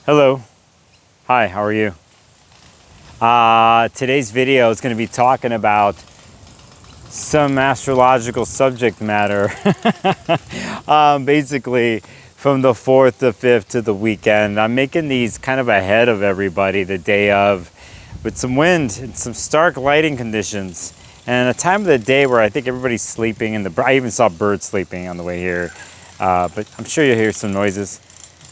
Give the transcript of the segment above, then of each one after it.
Hello. Hi, how are you? Today's video is going to be talking about some astrological subject matter. Basically, from the 4th to 5th to the weekend. I'm making these kind of ahead of everybody the day of, with some wind and some stark lighting conditions. And a time of the day where I think everybody's sleeping, and I even saw birds sleeping on the way here. But I'm sure you'll hear some noises.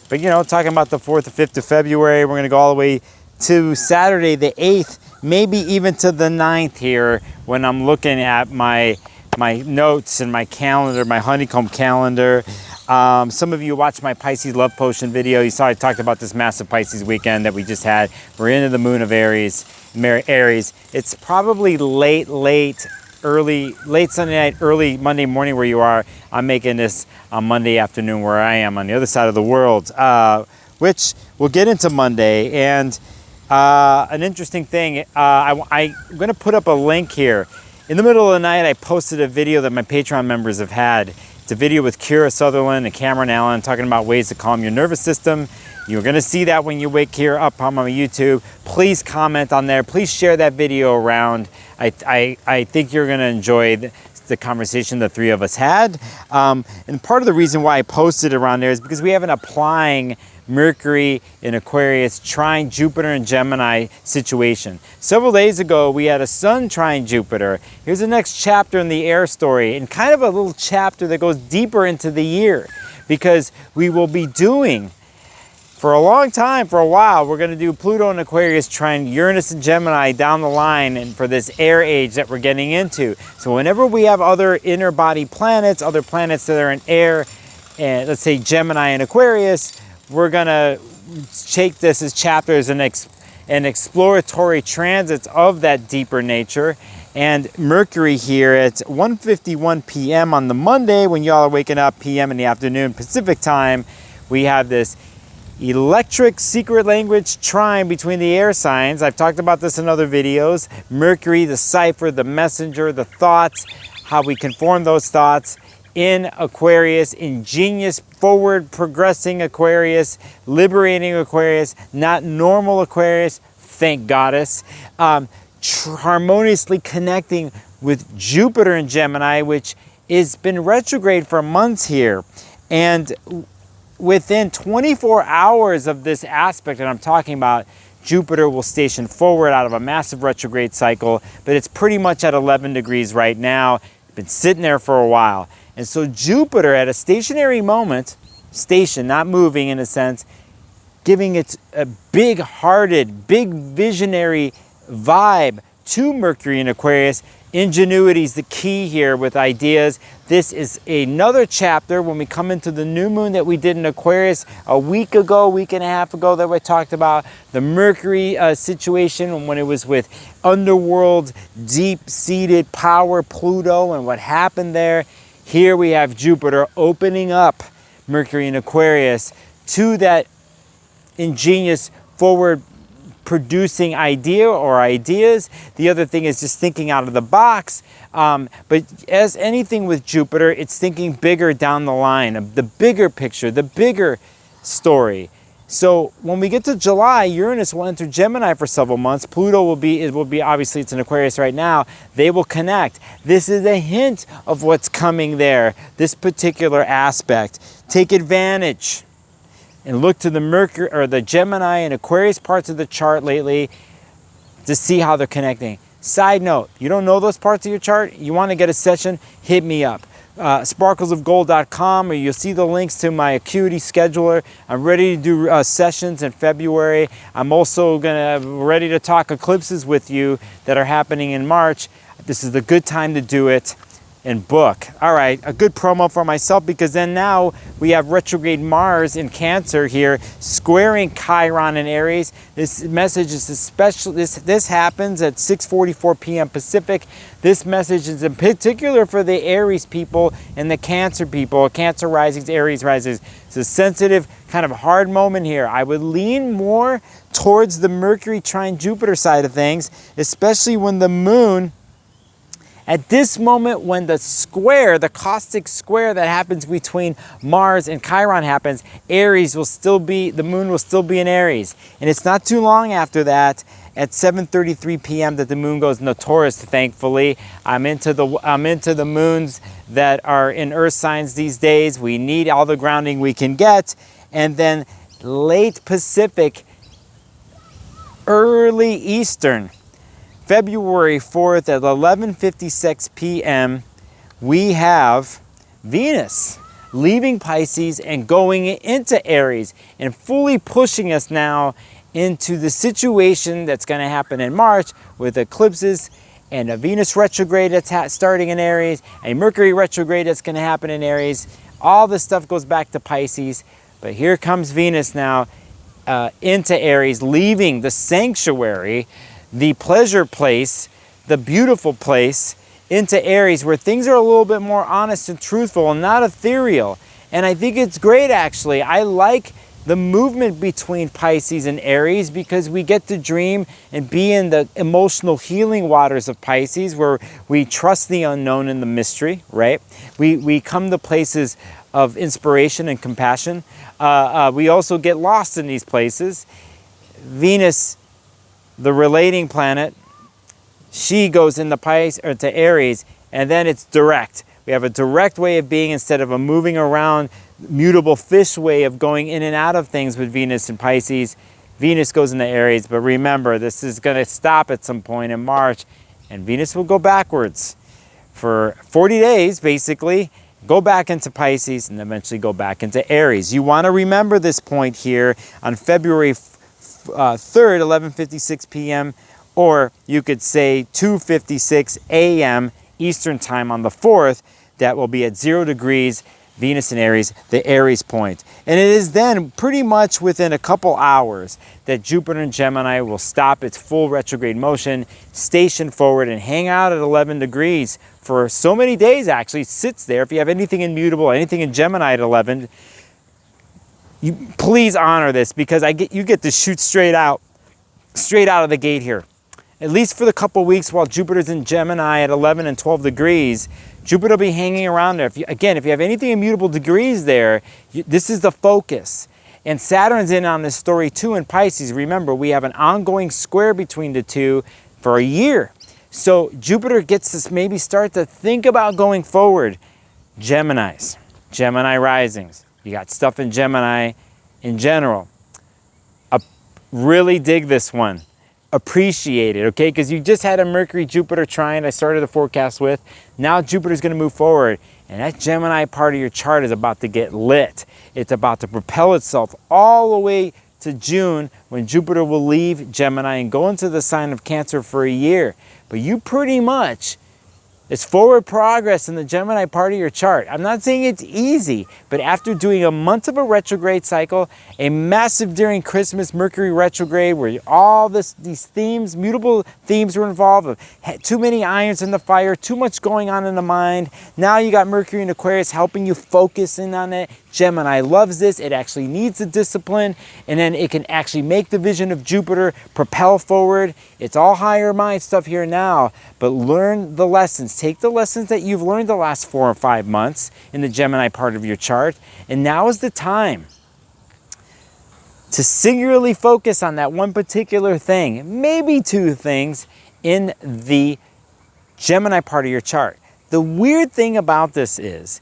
But you know, talking about the 4th to 5th of February, we're gonna go all the way to Saturday the 8th, maybe even to the 9th here when I'm looking at my notes and my calendar, my honeycomb calendar. Some of you watched my Pisces Love Potion video. You saw I talked about this massive Pisces weekend that we just had. We're into the moon of Aries. It's probably late Sunday night, early Monday morning where you are. I'm making this on Monday afternoon where I am on the other side of the world, which we'll get into Monday. And an interesting thing, I'm going to put up a link here. In the middle of the night, I posted a video that my Patreon members have had. It's a video with Kira Sutherland and Cameron Allen talking about ways to calm your nervous system. You're going to see that when you wake here up on my YouTube. Please comment on there. Please share that video around. I think you're going to enjoy the conversation the three of us had. And part of the reason why I posted around there is because we have an applying Mercury in Aquarius, trine Jupiter and Gemini situation. Several days ago, we had a Sun trine Jupiter. Here's the next chapter in the air story, and kind of a little chapter that goes deeper into the year, because we will be doing, for a long time, for a while, we're going to do Pluto and Aquarius trine Uranus and Gemini down the line, and for this air age that we're getting into. So whenever we have other inner body planets, other planets that are in air, and let's say Gemini and Aquarius, we're going to take this as chapters and exploratory transits of that deeper nature. And Mercury here at 1:51 p.m. on the Monday, when y'all are waking up, p.m. in the afternoon Pacific time, we have this electric secret language trine between the air signs. I've talked about this in other videos. Mercury, the cipher, the messenger, the thoughts, how we can form those thoughts. In Aquarius, ingenious, forward progressing Aquarius, liberating Aquarius, not normal Aquarius, thank goddess. Harmoniously connecting with Jupiter and Gemini, which has been retrograde for months here. And within 24 hours of this aspect that I'm talking about, Jupiter will station forward out of a massive retrograde cycle, but it's pretty much at 11 degrees right now. Been sitting there for a while. And so Jupiter at a stationary moment, station, not moving in a sense, giving it a big-hearted, big visionary vibe to Mercury in Aquarius. Ingenuity is the key here with ideas. This is another chapter when we come into the new moon that we did in Aquarius a week and a half ago that we talked about. The Mercury situation when it was with underworld, deep-seated power, Pluto, and what happened there. Here we have Jupiter opening up Mercury in Aquarius to that ingenious forward producing idea or ideas. The other thing is just thinking out of the box. But as anything with Jupiter, it's thinking bigger down the line, the bigger picture, the bigger story. So when we get to July, Uranus will enter Gemini for several months. Pluto will be obviously it's in Aquarius right now. They will connect. This is a hint of what's coming there, this particular aspect. Take advantage and look to the Mercury or the Gemini and Aquarius parts of the chart lately to see how they're connecting. Side note, you don't know those parts of your chart? You want to get a session? Hit me up. sparklesofgold.com, or you'll see the links to my Acuity scheduler. I'm ready to do sessions in February. I'm also ready to talk eclipses with you that are happening in March. This is the good time to do it and book. All right, a good promo for myself, because then now we have retrograde Mars in Cancer here squaring Chiron in Aries. This message is special. This happens at 6:44 p.m. Pacific. This message is in particular for the Aries people and the Cancer people, Cancer risings, Aries risings. It's a sensitive, kind of hard moment here. I would lean more towards the Mercury trine Jupiter side of things, especially when the moon At this moment, when the square, the caustic square that happens between Mars and Chiron happens, Aries will still be, the moon will still be in Aries. And it's not too long after that, at 7:33 p.m. that the moon goes into Taurus, thankfully. I'm into the moons that are in earth signs these days. We need all the grounding we can get. And then late Pacific, early Eastern, February 4th at 11:56 p.m., we have Venus leaving Pisces and going into Aries and fully pushing us now into the situation that's going to happen in March with eclipses and a Venus retrograde that's starting in Aries, a Mercury retrograde that's going to happen in Aries. All this stuff goes back to Pisces, but here comes Venus now into Aries, leaving the sanctuary, the pleasure place, the beautiful place, into Aries, where things are a little bit more honest and truthful and not ethereal. And I think it's great, actually. I like the movement between Pisces and Aries because we get to dream and be in the emotional healing waters of Pisces, where we trust the unknown and the mystery, right? We come to places of inspiration and compassion. We also get lost in these places. Venus, the relating planet, she goes into Pisces or to Aries, and then it's direct. We have a direct way of being instead of a moving around, mutable fish way of going in and out of things with Venus and Pisces. Venus goes into Aries, but remember, this is going to stop at some point in March, and Venus will go backwards for 40 days, basically, go back into Pisces, and eventually go back into Aries. You want to remember this point here on February 3rd, 11:56 p.m., or you could say 2:56 a.m. Eastern time on the 4th. That will be at 0 degrees, Venus in Aries, the Aries point. And it is then pretty much within a couple hours that Jupiter in Gemini will stop its full retrograde motion, station forward, and hang out at 11 degrees for so many days. Actually, it sits there. If you have anything immutable, anything in Gemini at 11, you please honor this, because you get to shoot straight out of the gate here. At least for the couple weeks while Jupiter's in Gemini at 11 and 12 degrees, Jupiter will be hanging around there. If you have anything immutable degrees there, this is the focus. And Saturn's in on this story too in Pisces. Remember, we have an ongoing square between the two for a year. So Jupiter gets to maybe start to think about going forward. Gemini risings. You got stuff in Gemini in general. Really dig this one. Appreciate it, okay? Because you just had a Mercury-Jupiter trine I started the forecast with. Now Jupiter's going to move forward, and that Gemini part of your chart is about to get lit. It's about to propel itself all the way to June, when Jupiter will leave Gemini and go into the sign of Cancer for a year. But you pretty much, it's forward progress in the Gemini part of your chart. I'm not saying it's easy, but after doing a month of a retrograde cycle, a massive during Christmas Mercury retrograde where all these themes, mutable themes were involved, of too many irons in the fire, too much going on in the mind. Now you got Mercury in Aquarius helping you focus in on it. Gemini loves this. It actually needs the discipline, and then it can actually make the vision of Jupiter propel forward. It's all higher mind stuff here now, but learn the lessons. Take the lessons that you've learned the last 4 or 5 months in the Gemini part of your chart, and now is the time to singularly focus on that one particular thing, maybe 2 things in the Gemini part of your chart. The weird thing about this is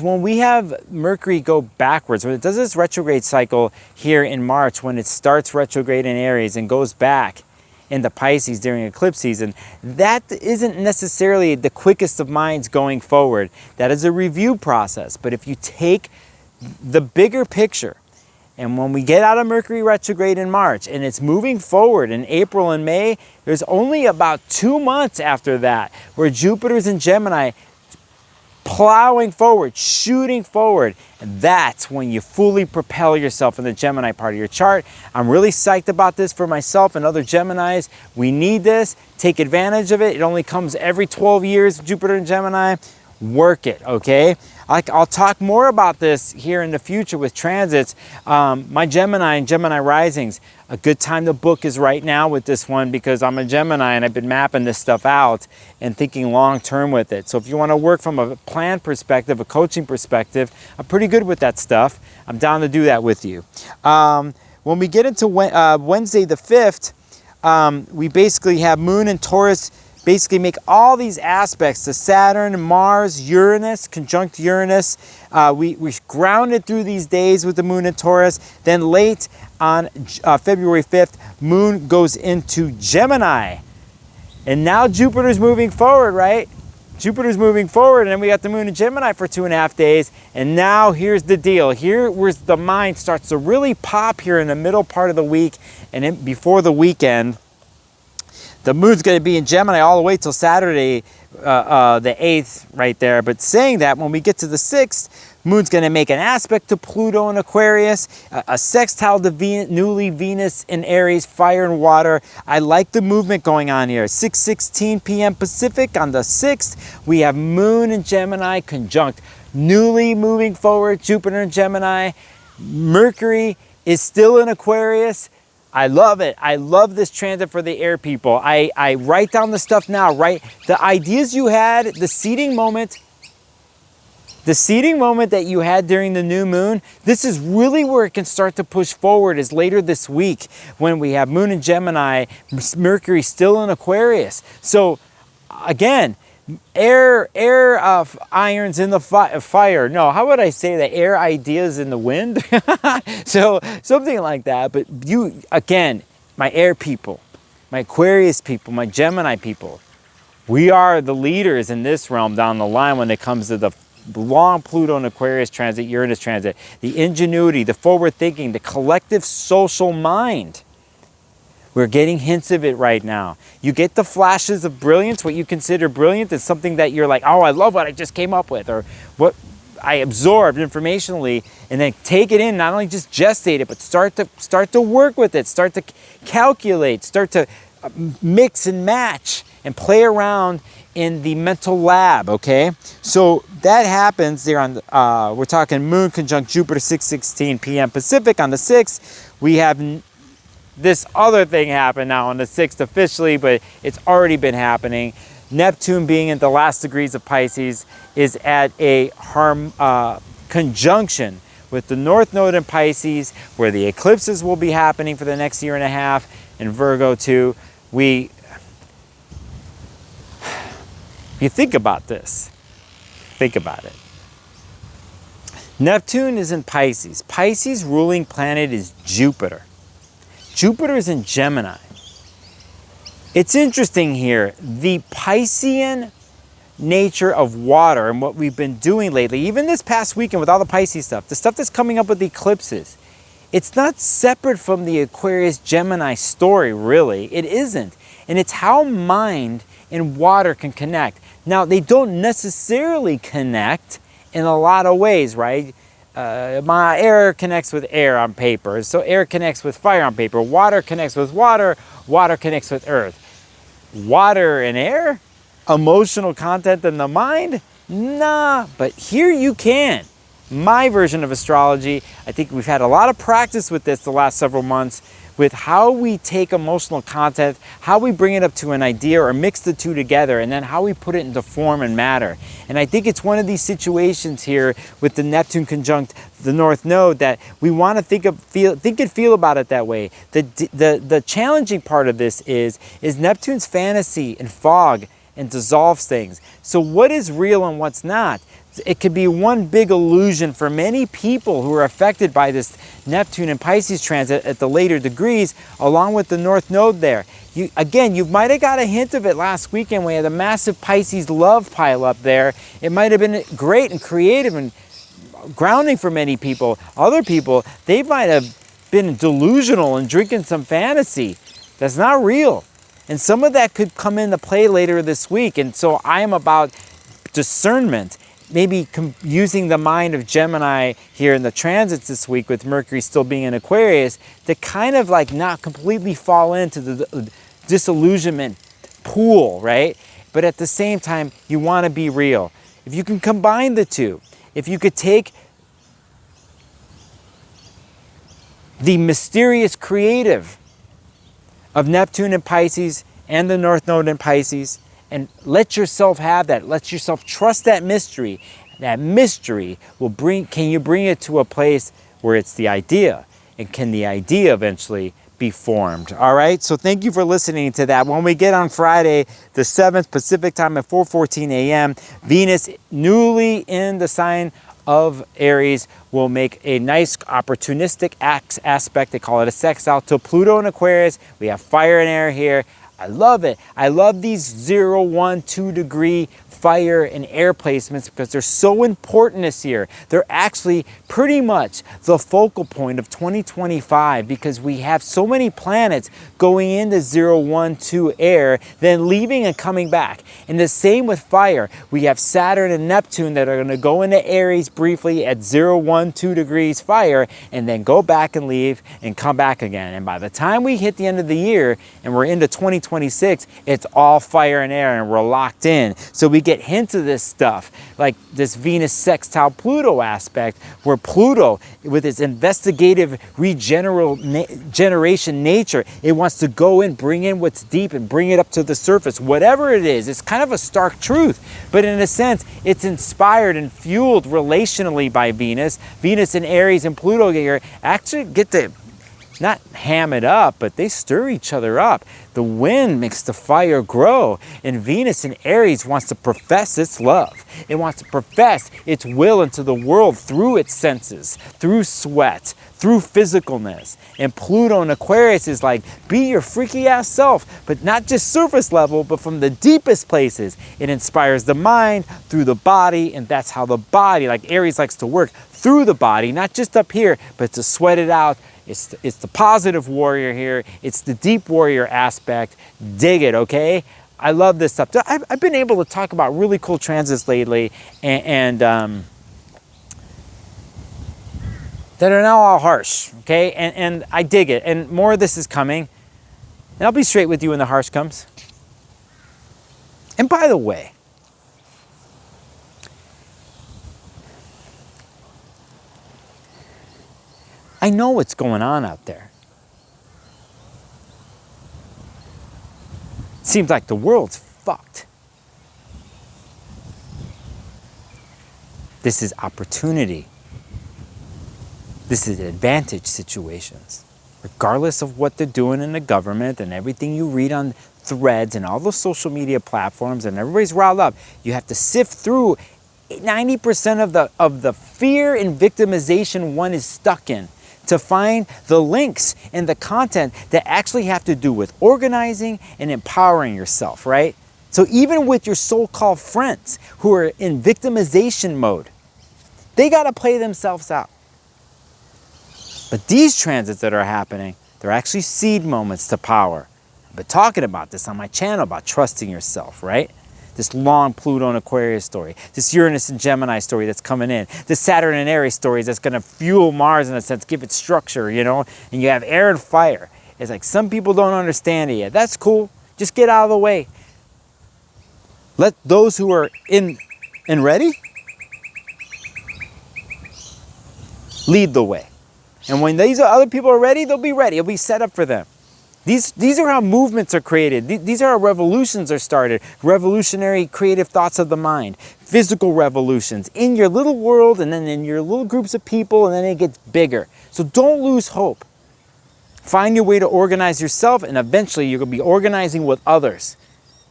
when we have Mercury go backwards, when it does this retrograde cycle here in March, when it starts retrograde in Aries and goes back into Pisces during eclipse season, that isn't necessarily the quickest of minds going forward. That is a review process. But if you take the bigger picture, and when we get out of Mercury retrograde in March and it's moving forward in April and May, there's only about 2 months after that where Jupiter's in Gemini plowing forward, shooting forward. And that's when you fully propel yourself in the Gemini part of your chart. I'm really psyched about this for myself and other Geminis. We need this. Take advantage of it. It only comes every 12 years, Jupiter and Gemini. Work it, okay? I'll talk more about this here in the future with transits. My Gemini and Gemini risings, a good time to book is right now with this one, because I'm a Gemini and I've been mapping this stuff out and thinking long term with it. So if you want to work from a plan perspective, a coaching perspective, I'm pretty good with that stuff. I'm down to do that with you. When we get into Wednesday the 5th, we basically have Moon and Taurus basically make all these aspects to Saturn, Mars, Uranus, conjunct Uranus. We grounded through these days with the Moon and Taurus. Then late on February 5th, Moon goes into Gemini. And now Jupiter's moving forward, right? Jupiter's moving forward, and then we got the Moon in Gemini for 2.5 days. And now here's the deal. Here where the mind starts to really pop here in the middle part of the week and before the weekend. The Moon's going to be in Gemini all the way till Saturday, the 8th, right there. But saying that, when we get to the 6th, Moon's going to make an aspect to Pluto in Aquarius, a sextile to newly Venus in Aries, fire and water. I like the movement going on here. 6:16 p.m. Pacific on the 6th, we have Moon in Gemini conjunct newly moving forward, Jupiter in Gemini. Mercury is still in Aquarius. I love it. I love this transit for the air people. I write down the stuff now, right? The ideas you had, the seeding moment that you had during the new moon, this is really where it can start to push forward, is later this week when we have Moon in Gemini, Mercury still in Aquarius. So again, air irons in the fire. No, how would I say that? Air ideas in the wind? So something like that. But you, again, my air people, my Aquarius people, my Gemini people, we are the leaders in this realm down the line when it comes to the long Pluto and Aquarius transit, Uranus transit, the ingenuity, the forward thinking, the collective social mind. We're getting hints of it right now. You get the flashes of brilliance. What you consider brilliant is something that you're like, oh, I love what I just came up with, or what I absorbed informationally, and then take it in, not only just gestate it, but start to work with it, start to calculate, start to mix and match and play around in the mental lab, okay? So that happens there on, we're talking Moon conjunct Jupiter, 6:16 p.m. Pacific on the 6th. We have this other thing happened now on the 6th officially, but it's already been happening. Neptune, being in the last degrees of Pisces, is at a conjunction with the North Node in Pisces, where the eclipses will be happening for the next 1.5 years, in Virgo too. If you think about this, think about it. Neptune is in Pisces. Pisces' ruling planet is Jupiter. Jupiter is in Gemini. It's interesting here, the Piscean nature of water and what we've been doing lately, even this past weekend with all the Pisces stuff, the stuff that's coming up with the eclipses, it's not separate from the Aquarius Gemini story, really. It isn't. And it's how mind and water can connect. Now, they don't necessarily connect in a lot of ways, right? My air connects with air on paper, so air connects with fire on paper. Water connects with water, water connects with earth. Water and air? Emotional content in the mind? Nah, but here you can. My version of astrology, I think we've had a lot of practice with this the last several months, with how we take emotional content, how we bring it up to an idea or mix the two together, and then how we put it into form and matter. And I think it's one of these situations here with the Neptune conjunct the North Node that we want to think and feel about it that way. The challenging part of this is Neptune's fantasy and fog and dissolves things. So what is real and what's not? It could be one big illusion for many people who are affected by this Neptune and Pisces transit at the later degrees, along with the North Node there. You might have got a hint of it last weekend. We had a massive Pisces love pile up there. It might have been great and creative and grounding for many people. Other people, they might have been delusional and drinking some fantasy that's not real. And some of that could come into play later this week. And so I am about discernment, maybe using the mind of Gemini here in the transits this week, with Mercury still being in Aquarius, to kind of like not completely fall into the disillusionment pool, right? But at the same time, you want to be real. If you can combine the two, if you could take the mysterious creative of Neptune in Pisces and the North Node in Pisces, and let yourself have that. Let yourself trust that mystery. That mystery will can you bring it to a place where it's the idea? And can the idea eventually be formed? All right, so thank you for listening to that. When we get on Friday, the 7th Pacific time at 4:14 a.m., Venus, newly in the sign of Aries, will make a nice opportunistic aspect. They call it a sextile to Pluto and Aquarius. We have fire and air here. I love it. I love these 0, 1, 2 degree fire and air placements because they're so important this year. They're actually pretty much the focal point of 2025 because we have so many planets going into 0, 1, 2 air, then leaving and coming back. And the same with fire. We have Saturn and Neptune that are going to go into Aries briefly at 0, 1, 2 degrees fire and then go back and leave and come back again. And by the time we hit the end of the year and we're into 2026, it's all fire and air and we're locked in. So we get hints of this stuff, like this Venus sextile Pluto aspect, where Pluto, with its investigative regeneration nature, it wants to go in, bring in what's deep and bring it up to the surface. Whatever it is, it's kind of a stark truth, but in a sense, it's inspired and fueled relationally by Venus. Venus and Aries and Pluto here actually get to not ham it up, but they stir each other up. The wind makes the fire grow, and Venus in Aries wants to profess its love. It wants to profess its will into the world through its senses, through sweat, through physicalness. And Pluto in Aquarius is like, be your freaky ass self, but not just surface level, but from the deepest places. It inspires the mind through the body, and that's how the body, like Aries likes to work, through the body, not just up here, but to sweat it out. It's the positive warrior here. It's the deep warrior aspect. Dig it, okay? I love this stuff. I've been able to talk about really cool transits lately, and that are now all harsh, okay? And I dig it, and more of this is coming. And I'll be straight with you when the harsh comes. And by the way, I know what's going on out there. Seems like the world's fucked. This is opportunity. This is advantage situations. Regardless of what they're doing in the government and everything you read on threads and all those social media platforms and everybody's riled up, you have to sift through 90% of the fear and victimization one is stuck in, to find the links and the content that actually have to do with organizing and empowering yourself, right? So even with your so-called friends who are in victimization mode, they got to play themselves out. But these transits that are happening, they're actually seed moments to power. I've been talking about this on my channel, about trusting yourself, right? This long Pluto and Aquarius story, this Uranus and Gemini story that's coming in, this Saturn and Aries story that's going to fuel Mars in a sense, give it structure, you know, and you have air and fire. It's like some people don't understand it yet. That's cool. Just get out of the way. Let those who are in and ready lead the way. And when these other people are ready, they'll be ready. It'll be set up for them. These are how movements are created. These are how revolutions are started. Revolutionary creative thoughts of the mind. Physical revolutions in your little world and then in your little groups of people, and then it gets bigger. So don't lose hope. Find your way to organize yourself, and eventually you're going to be organizing with others.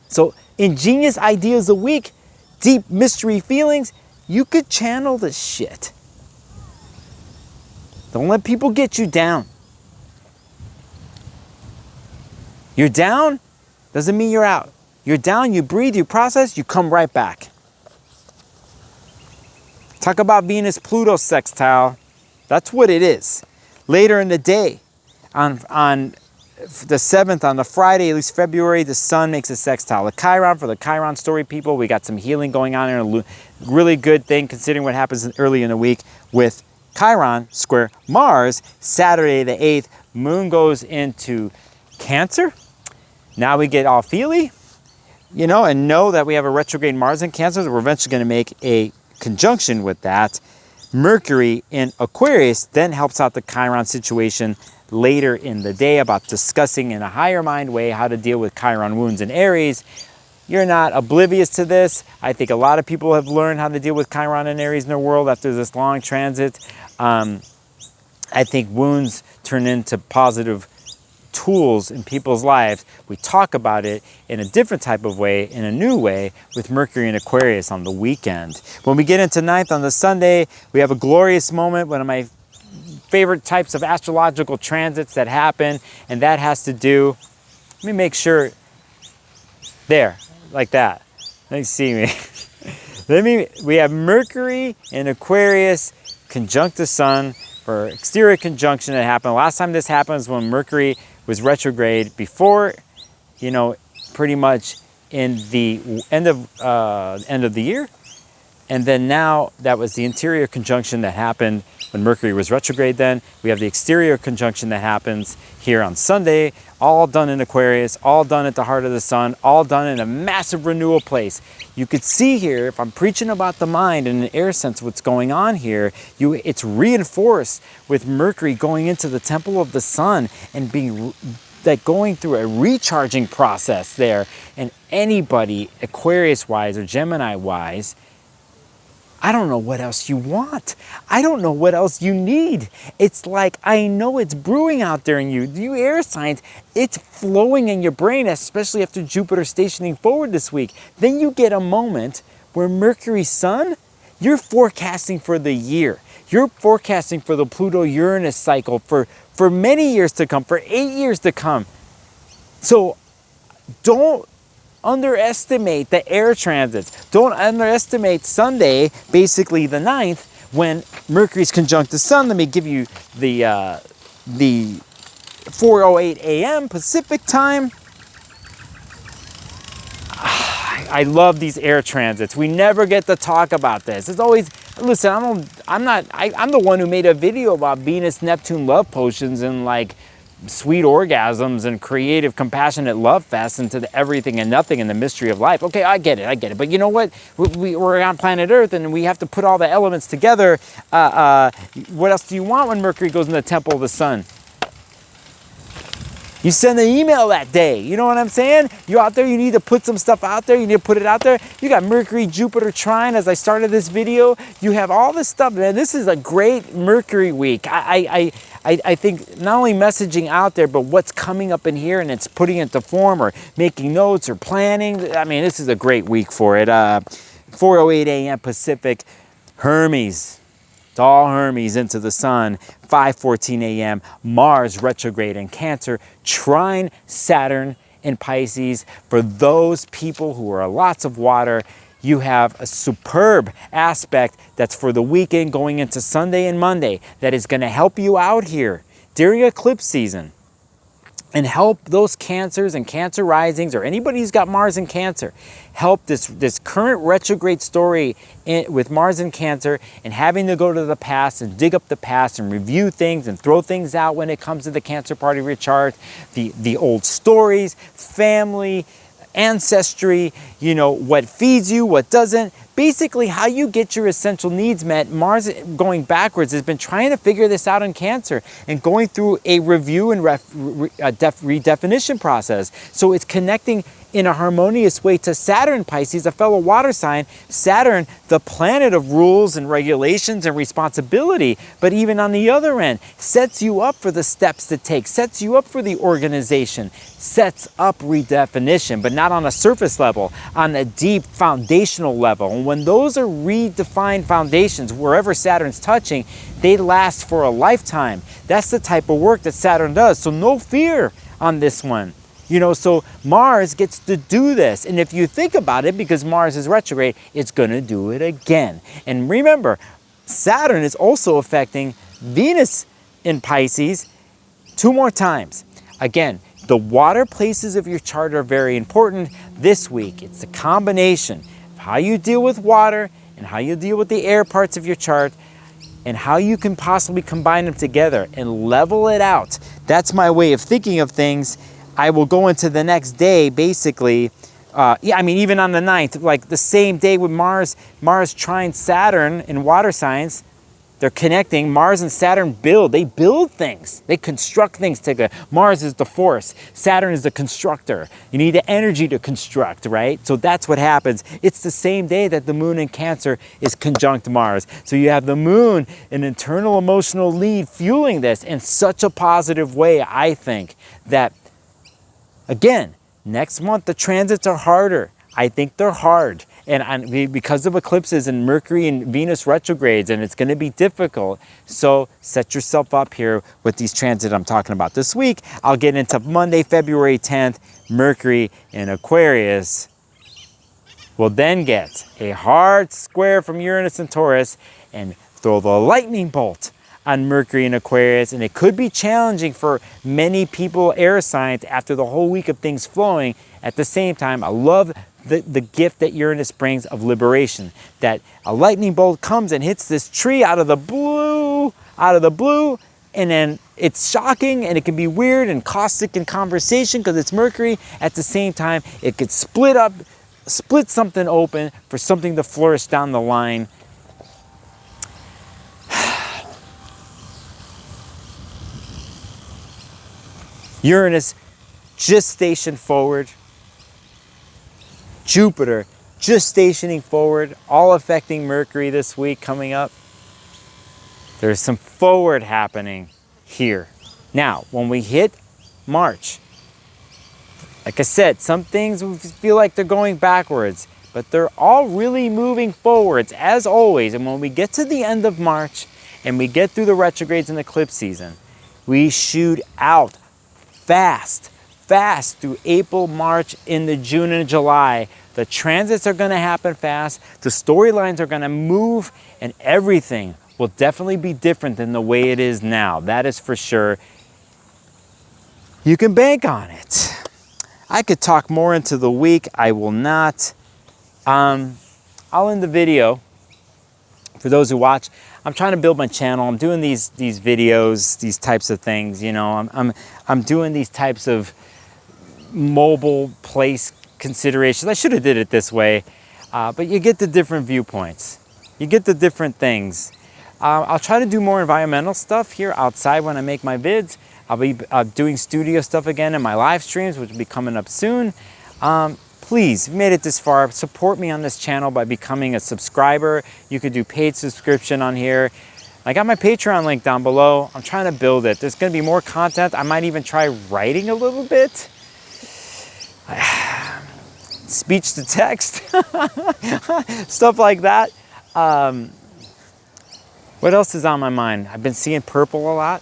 So ingenious ideas a week, deep mystery feelings, you could channel this shit. Don't let people get you down. You're down, doesn't mean you're out. You're down, you breathe, you process, you come right back. Talk about Venus-Pluto sextile. That's what it is. Later in the day, on the 7th, on the Friday, at least February, the sun makes a sextile. The Chiron, for the Chiron story people, we got some healing going on here. A really good thing considering what happens early in the week with Chiron square Mars. Saturday the 8th, moon goes into Cancer. Now we get all feely, you know, and know that we have a retrograde Mars in Cancer. So we're eventually going to make a conjunction with that, Mercury in Aquarius then helps out the Chiron situation later in the day about discussing in a higher mind way how to deal with Chiron wounds in Aries. You're not oblivious to this. I think a lot of people have learned how to deal with Chiron and Aries in their world after this long transit. I think wounds turn into positive tools in people's lives. We talk about it in a different type of way, in a new way, with Mercury in Aquarius on the weekend. When we get into 9th on the Sunday, we have a glorious moment, one of my favorite types of astrological transits that happen, and that has to do, let me make sure, there, like that. Let me see me. We have Mercury in Aquarius conjunct the Sun for exterior conjunction that happened. Last time this happened was when Mercury was retrograde before, you know, pretty much in the end of the year. And then now that was the interior conjunction that happened when Mercury was retrograde then. We have the exterior conjunction that happens here on Sunday, all done in Aquarius, all done at the heart of the Sun, all done in a massive renewal place. You could see here, if I'm preaching about the mind in an air sense, what's going on here, it's reinforced with Mercury going into the temple of the Sun and being like going through a recharging process there. And anybody Aquarius-wise or Gemini-wise, I don't know what else you want. I don't know what else you need. It's like, I know it's brewing out there in you. You air signs, it's flowing in your brain, especially after Jupiter stationing forward this week. Then you get a moment where Mercury Sun, you're forecasting for the year. You're forecasting for the Pluto-Uranus cycle for many years to come, for 8 years to come. So don't underestimate the air transits. Don't underestimate Sunday, basically the 9th, when Mercury's conjunct the Sun. Let me give you the 4:08 a.m. Pacific time. I love these air transits. We never get to talk about this. It's always, listen, I'm the one who made a video about Venus Neptune love potions and like sweet orgasms and creative, compassionate love fests into the everything and nothing and the mystery of life. Okay, I get it. But you know what? We're on planet Earth and we have to put all the elements together. What else do you want when Mercury goes in the temple of the Sun? You send an email that day. You know what I'm saying? You out there, you need to put some stuff out there. You need to put it out there. You got Mercury, Jupiter, trine. As I started this video, you have all this stuff. Man, this is a great Mercury week. I think not only messaging out there, but what's coming up in here and it's putting it into form or making notes or planning. I mean, this is a great week for it. 4:08 a.m. Pacific, Hermes. It's all Hermes into the Sun. 5:14 a.m. Mars retrograde in Cancer. Trine Saturn in Pisces. For those people who are lots of water, you have a superb aspect that's for the weekend going into Sunday and Monday that is going to help you out here during eclipse season and help those Cancers and Cancer risings or anybody who's got Mars in Cancer. Help this current retrograde story with Mars in Cancer and having to go to the past and dig up the past and review things and throw things out when it comes to the Cancer part of your chart. The old stories, family, ancestry, you know, what feeds you, what doesn't. Basically, how you get your essential needs met. Mars going backwards has been trying to figure this out in Cancer and going through a review and redefinition process. So it's connecting in a harmonious way to Saturn, Pisces, a fellow water sign. Saturn, the planet of rules and regulations and responsibility, but even on the other end, sets you up for the steps to take, sets you up for the organization, sets up redefinition, but not on a surface level, on a deep foundational level. And when those are redefined foundations, wherever Saturn's touching, they last for a lifetime. That's the type of work that Saturn does. So no fear on this one. You know, so Mars gets to do this. And if you think about it, because Mars is retrograde, it's going to do it again. And remember, Saturn is also affecting Venus in Pisces 2 more times. Again, the water places of your chart are very important this week. It's a combination of how you deal with water and how you deal with the air parts of your chart and how you can possibly combine them together and level it out. That's my way of thinking of things. I will go into the next day, basically, yeah, I mean, even on the 9th, like the same day with Mars trine Saturn in water signs, they're connecting. Mars and Saturn they build things. They construct things together. Mars is the force. Saturn is the constructor. You need the energy to construct, right? So that's what happens. It's the same day that the moon in Cancer is conjunct Mars. So you have the moon, an internal emotional lead, fueling this in such a positive way, I think, that, again, next month the transits are harder. I think they're hard. And because of eclipses and Mercury and Venus retrogrades, and it's going to be difficult. So set yourself up here with these transits I'm talking about this week. I'll get into Monday, February 10th, Mercury in Aquarius. We'll then get a hard square from Uranus and Taurus and throw the lightning bolt on Mercury in Aquarius. And it could be challenging for many people, air signs, after the whole week of things flowing. At the same time, I love the gift that Uranus brings of liberation, that a lightning bolt comes and hits this tree out of the blue, and then it's shocking and it can be weird and caustic in conversation because it's Mercury. At the same time, it could split something open for something to flourish down the line. Uranus just stationed forward. Jupiter just stationing forward, all affecting Mercury this week coming up. There's some forward happening here. Now, when we hit March, like I said, some things feel like they're going backwards, but they're all really moving forwards, as always. And when we get to the end of March and we get through the retrogrades and eclipse season, we shoot out fast through April, March, into June and July. The transits are going to happen fast. The storylines are going to move, and everything will definitely be different than the way it is now. That is for sure. You can bank on it. I could talk more into the week. I will not. I'll end the video. For those who watch, I'm trying to build my channel. I'm doing these videos, these types of things. You know, I'm doing these types of mobile place considerations. I should have did it this way, but you get the different viewpoints. You get the different things. I'll try to do more environmental stuff here outside when I make my vids. I'll be doing studio stuff again in my live streams, which will be coming up soon. Please, if you made it this far, support me on this channel by becoming a subscriber. You could do paid subscription on here. I got my Patreon link down below. I'm trying to build it. There's going to be more content. I might even try writing a little bit. Speech to text, stuff like that. What else is on my mind? I've been seeing purple a lot.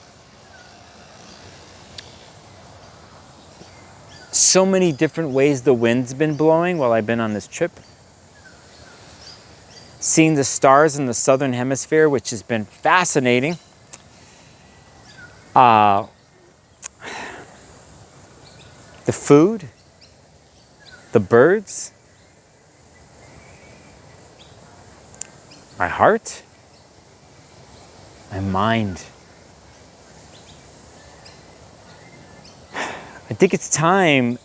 So many different ways the wind's been blowing while I've been on this trip. Seeing the stars in the southern hemisphere, which has been fascinating. The food, the birds, my heart, my mind. I think it's time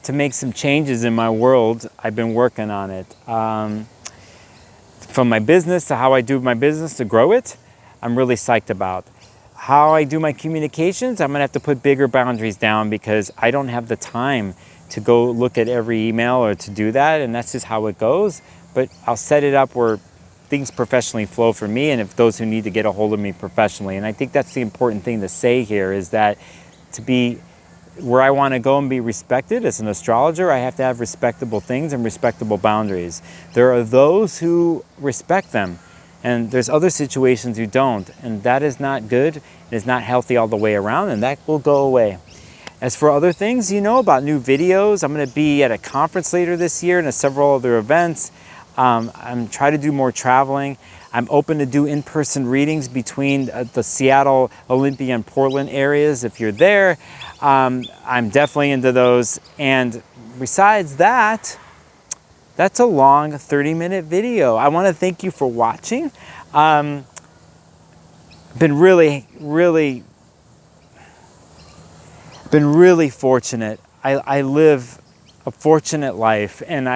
to make some changes in my world. I've been working on it. From my business to how I do my business to grow it, I'm really psyched about. How I do my communications, I'm gonna have to put bigger boundaries down because I don't have the time to go look at every email or to do that, and that's just how it goes. But I'll set it up where things professionally flow for me and if those who need to get a hold of me professionally. And I think that's the important thing to say here is that to be where I want to go and be respected as an astrologer, I have to have respectable things and respectable boundaries. There are those who respect them, and there's other situations who don't, and that is not good. It is not healthy all the way around, and that will go away. As for other things, you know, about new videos, I'm going to be at a conference later this year and several other events. I'm trying to do more traveling. I'm open to do in-person readings between the Seattle, Olympia, and Portland areas if you're there. I'm definitely into those. And besides that, that's a long 30-minute video. I want to thank you for watching. Been really fortunate. I live a fortunate life, and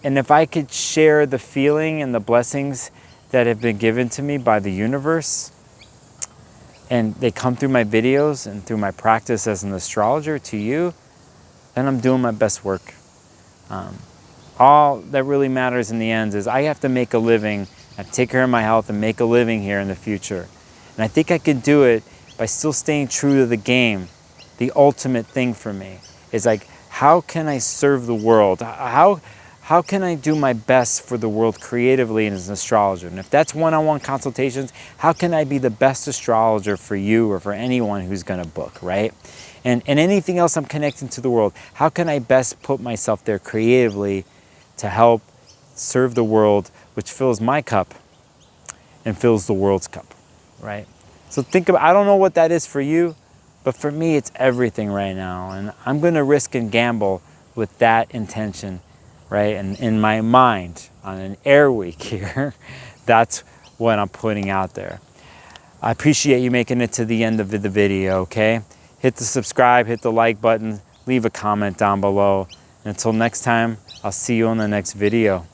if I could share the feeling and the blessings that have been given to me by the universe, and they come through my videos and through my practice as an astrologer to you, then I'm doing my best work. All that really matters in the end is I have to make a living, I take care of my health and make a living here in the future. And I think I can do it by still staying true to the game. The ultimate thing for me is like, how can I serve the world? How can I do my best for the world creatively as an astrologer? And if that's one-on-one consultations, how can I be the best astrologer for you or for anyone who's gonna book, right? And anything else I'm connecting to the world, how can I best put myself there creatively to help serve the world, which fills my cup and fills the world's cup, right? So think about, I don't know what that is for you, but for me, it's everything right now. And I'm gonna risk and gamble with that intention, right? And in my mind, on an air week here, that's what I'm putting out there. I appreciate you making it to the end of the video, okay? Hit the subscribe, hit the like button, leave a comment down below. And until next time, I'll see you on the next video.